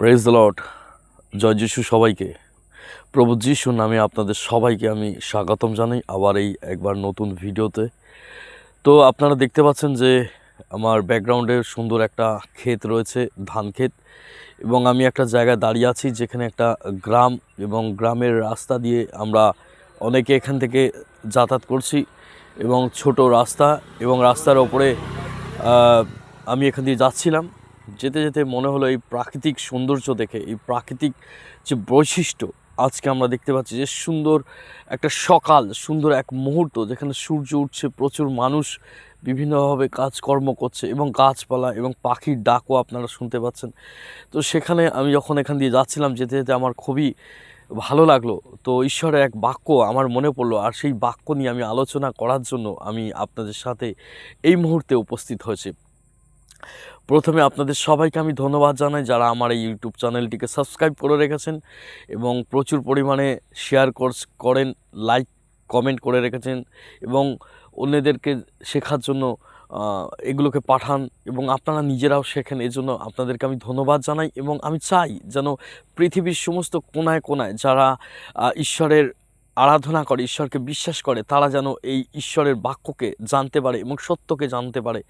Praise the Lord. জয় যিশু সবাইকে। প্রভু যিশুর নামে আপনাদের সবাইকে আমি স্বাগতম জানাই আবার এই একবার নতুন ভিডিওতে। তো আপনারা দেখতে পাচ্ছেন যে আমার ব্যাকগ্রাউন্ডে সুন্দর একটা ক্ষেত রয়েছে, ধান ক্ষেত, এবং আমি একটা জায়গায় দাঁড়িয়ে আছি যেখানে একটা গ্রাম, এবং গ্রামের রাস্তা দিয়ে আমরা অনেকে এখান থেকে যাতায়াত করছি, এবং ছোট রাস্তা, এবং রাস্তার ওপরে আমি এখান দিয়ে যাচ্ছিলাম। যেতে যেতে মনে হলো এই প্রাকৃতিক সৌন্দর্য দেখে, এই প্রাকৃতিক যে বৈশিষ্ট্য আজকে আমরা দেখতে পাচ্ছি, যে সুন্দর একটা সকাল, সুন্দর এক মুহূর্ত যেখানে সূর্য উঠছে, প্রচুর মানুষ বিভিন্নভাবে কাজকর্ম করছে, এবং গাছপালা এবং পাখির ডাকও আপনারা শুনতে পাচ্ছেন। তো সেখানে আমি যখন এখান দিয়ে যাচ্ছিলাম, যেতে যেতে আমার খুবই ভালো লাগলো। তো ঈশ্বরের এক বাক্য আমার মনে পড়লো, আর সেই বাক্য নিয়ে আমি আলোচনা করার জন্য আমি আপনাদের সাথে এই মুহূর্তে উপস্থিত হয়েছি। প্রথমে আপনাদের সবাইকে আমি ধন্যবাদ জানাই যারা আমার এই ইউটিউব চ্যানেলটিকে সাবস্ক্রাইব করে রেখেছেন এবং প্রচুর পরিমাণে শেয়ার করেন, লাইক কমেন্ট করে রেখেছেন, এবং অন্যদেরকে শেখার জন্য এগুলোকে পাঠান, এবং আপনারা নিজেরাও শেখেন। এজন্য আপনাদেরকে আমি ধন্যবাদ জানাই, এবং আমি চাই যেন পৃথিবীর সমস্ত কোনায় কোনায় যারা ঈশ্বরের আরাধনা করে, ঈশ্বরকে বিশ্বাস করে, তারা যেন এই ঈশ্বরের বাক্যকে জানতে পারে এবং সত্যকে জানতে পারে।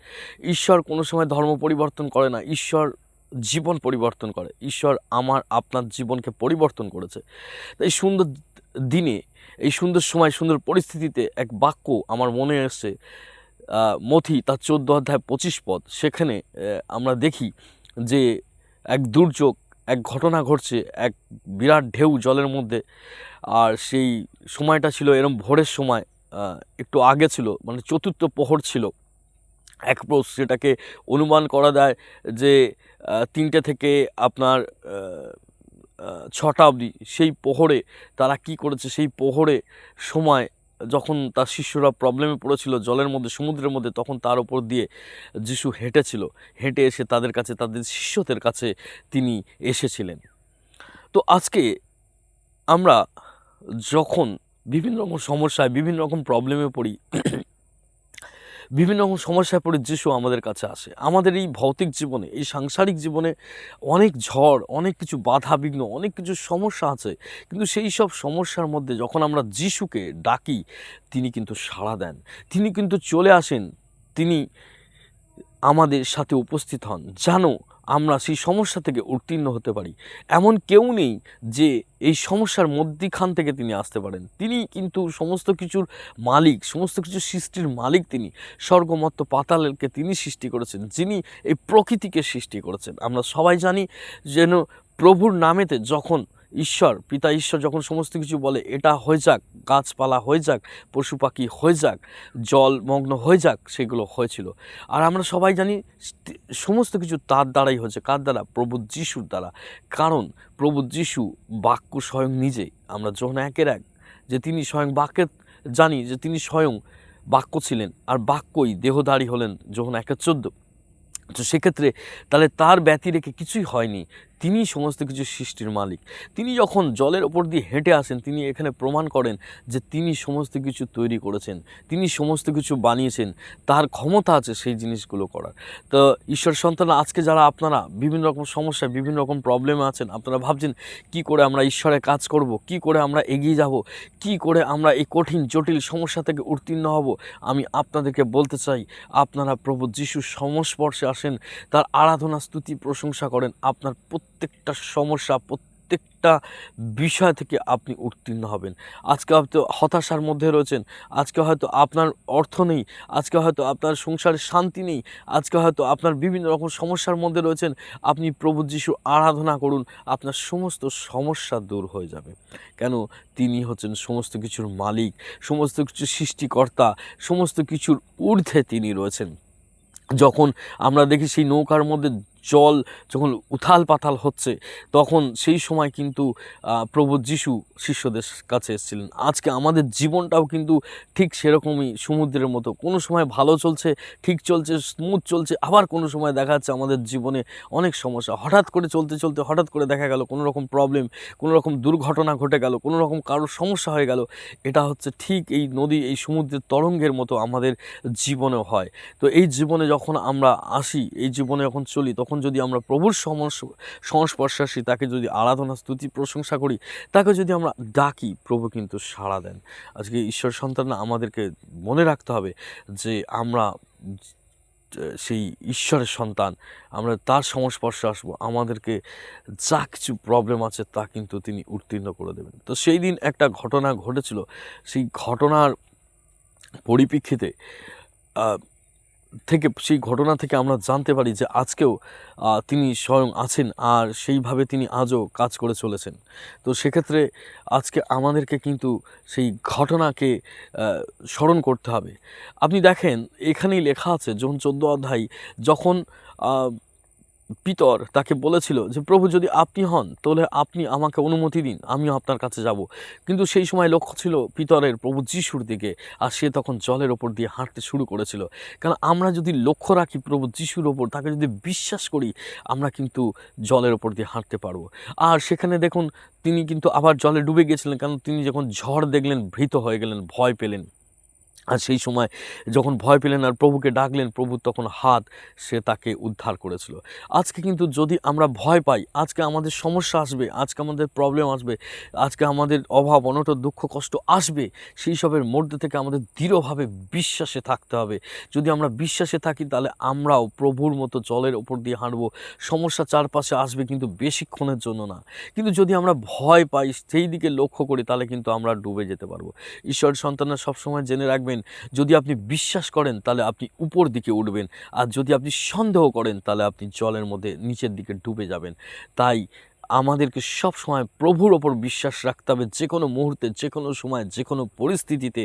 ঈশ্বর কোনো সময় ধর্ম পরিবর্তন করে না, ঈশ্বর জীবন পরিবর্তন করে। ঈশ্বর আমার আপনার জীবনকে পরিবর্তন করেছে। এই সুন্দর দিনে, এই সুন্দর সময়, সুন্দর পরিস্থিতিতে এক বাক্য আমার মনে এসছে, মথি তার 14 অধ্যায় 25 পদ। সেখানে আমরা দেখি যে এক দুর্যোগ, এক ঘটনা ঘটছে, এক বিরাট ঢেউ জলের মধ্যে। আর সেই সময়টা ছিল এরম ভোরের সময়, একটু আগে ছিল, মানে চতুর্থ প্রহর ছিল। এক প্রোস সেটাকে অনুমান করা যায় যে 3টে থেকে আপনার 6টা অবধি সেই প্রহরে তারা কি করেছে, সেই প্রহরে সময় যখন তার শিষ্যরা প্রবলেমে পড়েছিল জলের মধ্যে, সমুদ্রের মধ্যে, তখন তার উপর দিয়ে যিশু হেঁটেছিল। হেঁটে এসে তাদের কাছে, তাদের শিষ্যদের কাছে তিনি এসেছিলেন। তো আজকে আমরা যখন বিভিন্ন রকম সমস্যায়, বিভিন্ন রকম প্রবলেমে পড়ি, বিভিন্ন রকম সমস্যায় পড়ে যিশু আমাদের কাছে আসে। আমাদের এই ভৌতিক জীবনে, এই সাংসারিক জীবনে অনেক ঝড়, অনেক কিছু বাধা বিঘ্ন, অনেক কিছু সমস্যা আছে, কিন্তু সেই সব সমস্যার মধ্যে যখন আমরা যিশুকে ডাকি, তিনি কিন্তু সাড়া দেন, তিনি কিন্তু চলে আসেন, তিনি আমাদের সাথে উপস্থিত হন, যেন আমরা সেই সমস্যা থেকে উত্তীর্ণ হতে পারি। এমন কেউ নেই যে এই সমস্যার মধ্যখান থেকে তিনি আসতে পারেন। তিনি কিন্তু সমস্ত কিছুর মালিক, সমস্ত কিছু সৃষ্টির মালিক। তিনি স্বর্গমত্ত পাতালকে তিনি সৃষ্টি করেছেন, যিনি এই প্রকৃতিকে সৃষ্টি করেছেন। আমরা সবাই জানি যেন প্রভুর নামেতে যখন ঈশ্বর, পিতা ঈশ্বর যখন সমস্ত কিছু বলে, এটা হয়ে যাক, গাছপালা হয়ে যাক, পশু পাখি হয়ে যাক, জলমগ্ন হয়ে যাক, সেগুলো হয়েছিল। আর আমরা সবাই জানি সমস্ত কিছু তার দ্বারাই হয়েছে। কার দ্বারা? প্রভু যিশুর দ্বারা। কারণ প্রভু যিশু বাক্য স্বয়ং নিজেই। আমরা যোহন 1:1 যে তিনি স্বয়ং বাক্যের, জানি যে তিনি স্বয়ং বাক্য ছিলেন, আর বাক্যই দেহধারী হলেন, যোহন 1:14। তো সেক্ষেত্রে তাহলে তার ব্যতি রেখে কিছুই হয়নি। তিনি সমস্ত কিছু সৃষ্টির মালিক। তিনি যখন জলের ওপর দিয়ে হেঁটে আসেন, তিনি এখানে প্রমাণ করেন যে তিনি সমস্ত কিছু তৈরি করেছেন, তিনি সমস্ত কিছু বানিয়েছেন, তার ক্ষমতা আছে সেই জিনিসগুলো করার। তো ঈশ্বর সন্তান, আজকে যারা আপনারা বিভিন্ন রকম সমস্যায়, বিভিন্ন রকম প্রবলেমে আছেন, আপনারা ভাবছেন কি করে আমরা ঈশ্বরের কাজ করব, কি করে আমরা এগিয়ে যাব, কি করে আমরা এই কঠিন জটিল সমস্যা থেকে উত্তীর্ণ হব, আমি আপনাদেরকে বলতে চাই, আপনারা প্রভু যিশুর সংস্পর্শে আসেন, তার আরাধনা, স্তুতি, প্রশংসা করেন। আপনার প্রত্যেকটা সমস্যা, প্রত্যেকটা বিষয় থেকে আপনি উত্তীর্ণ হবেন। আজকে হয়তো হতাশার মধ্যে রয়েছেন, আজকে হয়তো আপনার অর্থ নেই, আজকে হয়তো আপনার সংসারে শান্তি নেই, আজকে হয়তো আপনার বিভিন্ন রকম সমস্যার মধ্যে রয়েছেন। আপনি প্রভু যিশু আরাধনা করুন, আপনার সমস্ত সমস্যা দূর হয়ে যাবে। কেন? তিনি হচ্ছেন সমস্ত কিছুর মালিক, সমস্ত কিছুর সৃষ্টিকর্তা, সমস্ত কিছুর ঊর্ধ্বে তিনি রয়েছেন। যখন আমরা দেখি সেই নৌকার মধ্যে জল যখন উথাল পাতাল হচ্ছে, তখন সেই সময় কিন্তু প্রভু যিশু শিষ্যদের কাছে এসেছিলেন। আজকে আমাদের জীবনটাও কিন্তু ঠিক সেরকমই, সমুদ্রের মতো। কোনো সময় ভালো চলছে, ঠিক চলছে, স্মুথ চলছে, আবার কোনো সময় দেখা যাচ্ছে আমাদের জীবনে অনেক সমস্যা। হঠাৎ করে চলতে চলতে হঠাৎ করে দেখা গেল কোনো রকম প্রবলেম, কোনো রকম দুর্ঘটনা ঘটে গেল, কোনো রকম কারোর সমস্যা হয়ে গেল। এটা হচ্ছে ঠিক এই নদী, এই সমুদ্রের তরঙ্গের মতো আমাদের জীবনেও হয়। তো এই জীবনে যখন আমরা আসি, এই জীবনে যখন চলি, তখন তখন যদি আমরা প্রভুর সংস্পর্শে আসি, তাকে যদি আরাধনা স্তুতি প্রশংসা করি, তাকে যদি আমরা ডাকি, প্রভু কিন্তু সাড়া দেন। আজকে ঈশ্বর সন্তানরা আমাদেরকে মনে রাখতে হবে যে আমরা সেই ঈশ্বরের সন্তান, আমরা তার সংস্পর্শে আসবো, আমাদেরকে যা কিছু প্রবলেম আছে তা কিন্তু তিনি উত্তীর্ণ করে দেবেন। তো সেই দিন একটা ঘটনা ঘটেছিল, সেই ঘটনার পরিপ্রেক্ষিতে সেই ঘটনা থেকে আমরা জানতে পারি যে আজকেও তিনি স্বয়ং আছেন, আর সেইভাবে তিনি আজও কাজ করে চলেছেন। তো সেক্ষেত্রে আজকে আমাদেরকে কিন্তু সেই ঘটনাকে স্মরণ করতে হবে। আপনি দেখেন, এখানেই লেখা আছে যখন 14 অধ্যায়, যখন পিতর তাকে বলেছিল যে প্রভু যদি আপনি হন তাহলে আপনি আমাকে অনুমতি দিন, আমিও আপনার কাছে যাব। কিন্তু সেই সময় লক্ষ্য ছিল পিতরের প্রভু যিশুর দিকে, আর সে তখন জলের ওপর দিয়ে হাঁটতে শুরু করেছিল। কারণ আমরা যদি লক্ষ্য রাখি প্রভু যিশুর ওপর, তাকে যদি বিশ্বাস করি, আমরা কিন্তু জলের ওপর দিয়ে হাঁটতে পারবো। আর সেখানে দেখুন, তিনি কিন্তু আবার জলে ডুবে গিয়েছিলেন, কারণ তিনি যখন ঝড় দেখলেন ভীত হয়ে গেলেন, ভয় পেলেন। আর সেই সময় যখন ভয় পেলেন আর প্রভুকে ডাকলেন, প্রভু তখন সে তাকে উদ্ধার করেছিল। আজকে কিন্তু যদি আমরা ভয় পাই, আজকে আমাদের সমস্যা আসবে, আজকে আমাদের প্রবলেম আসবে, আজকে আমাদের অভাব অনটন দুঃখ কষ্ট আসবে, সেই সবের মধ্যে থেকে আমাদের দৃঢ়ভাবে বিশ্বাসে থাকতে হবে। যদি আমরা বিশ্বাসে থাকি, তাহলে আমরাও প্রভুর মতো জলের ওপর দিয়ে হাঁটবো। সমস্যা চারপাশে আসবে, কিন্তু বেশিক্ষণের জন্য না। কিন্তু যদি আমরা ভয় পাই, সেই দিকে লক্ষ্য করি, তাহলে কিন্তু আমরা ডুবে যেতে পারবো। ঈশ্বরের সন্তানরা সবসময় জেনে রাখবেন, যদি আপনি বিশ্বাস করেন তাহলে আপনি উপর দিকে উঠবেন, আর যদি আপনি সন্দেহ করেন তাহলে আপনি জলের মধ্যে নিচের দিকে ডুবে যাবেন। তাই আমাদেরকে সব সময় প্রভুর ওপর বিশ্বাস রাখতে হবে। যে কোনো মুহূর্তে, যে কোনো সময়, যে কোনো পরিস্থিতিতে,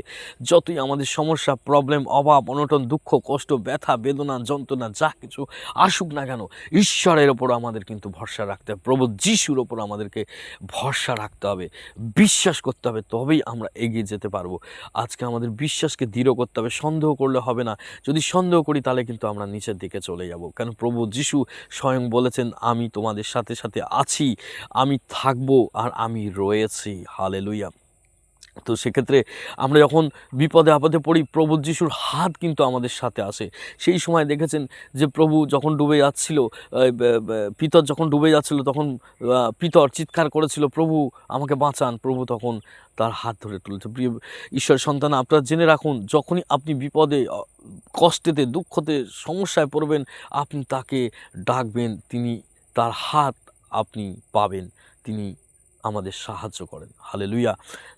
যতই আমাদের সমস্যা প্রবলেম অভাব অনটন দুঃখ কষ্ট ব্যথা বেদনা যন্ত্রণা যা কিছু আসুক না কেন, ঈশ্বরের ওপর আমাদের কিন্তু ভরসা রাখতে হবে। প্রভু যিশুর ওপর আমাদেরকে ভরসা রাখতে হবে, বিশ্বাস করতে হবে, তবেই আমরা এগিয়ে যেতে পারবো। আজকে আমাদের বিশ্বাসকে দৃঢ় করতে হবে, সন্দেহ করলে হবে না। যদি সন্দেহ করি তাহলে কিন্তু আমরা নিচের দিকে চলে যাব। কারণ প্রভু যিশু স্বয়ং বলেছেন, আমি তোমাদের সাথে সাথে আছি, আমি থাকবো, আর আমি রয়েছি। হালেলুয়া। তো সেক্ষেত্রে আমরা যখন বিপদে আপদে পড়ি, প্রভু যিশুর হাত কিন্তু আমাদের সাথে আসে। সেই সময় দেখেছেন যে প্রভু যখন ডুবে যাচ্ছিল, পিতর যখন ডুবে যাচ্ছিল, তখন পিতর চিৎকার করেছিল, প্রভু আমাকে বাঁচান। প্রভু তখন তার হাত ধরে তুলেছে। প্রিয় ঈশ্বর সন্তান, আপনারা জেনে রাখুন, যখনই আপনি বিপদে কষ্টেতে দুঃখতে সমস্যায় পড়বেন, আপনি তাকে ডাকবেন, তার হাত আপনি পাবেন, তিনি আমাদের সাহায্য করেন। হালেলুয়া।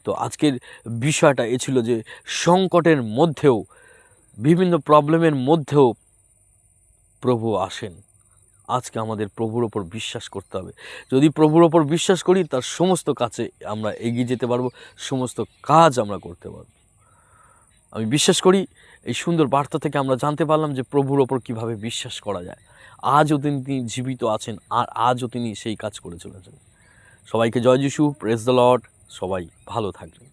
তো আজকের বিষয়টা এ ছিল যে সংকটের মধ্যেও, বিভিন্ন প্রবলেমের মধ্যেও প্রভু আসেন। আজকে আমাদের প্রভুর ওপর বিশ্বাস করতে হবে। যদি প্রভুর ওপর বিশ্বাস করি, তার সমস্ত কাজে আমরা এগিয়ে যেতে পারবো, সমস্ত কাজ আমরা করতে পারবো। আমি বিশ্বাস করি এই সুন্দর বার্তা থেকে আমরা জানতে পারলাম যে প্রভুর ওপর কিভাবে বিশ্বাস করা যায়। আজও তিনি জীবিত আছেন, আর আজও তিনি সেই কাজ করে চলেছেন। সবাইকে জয় যিশু, প্রেজ দ্য লর্ড। সবাই ভালো থাকবেন।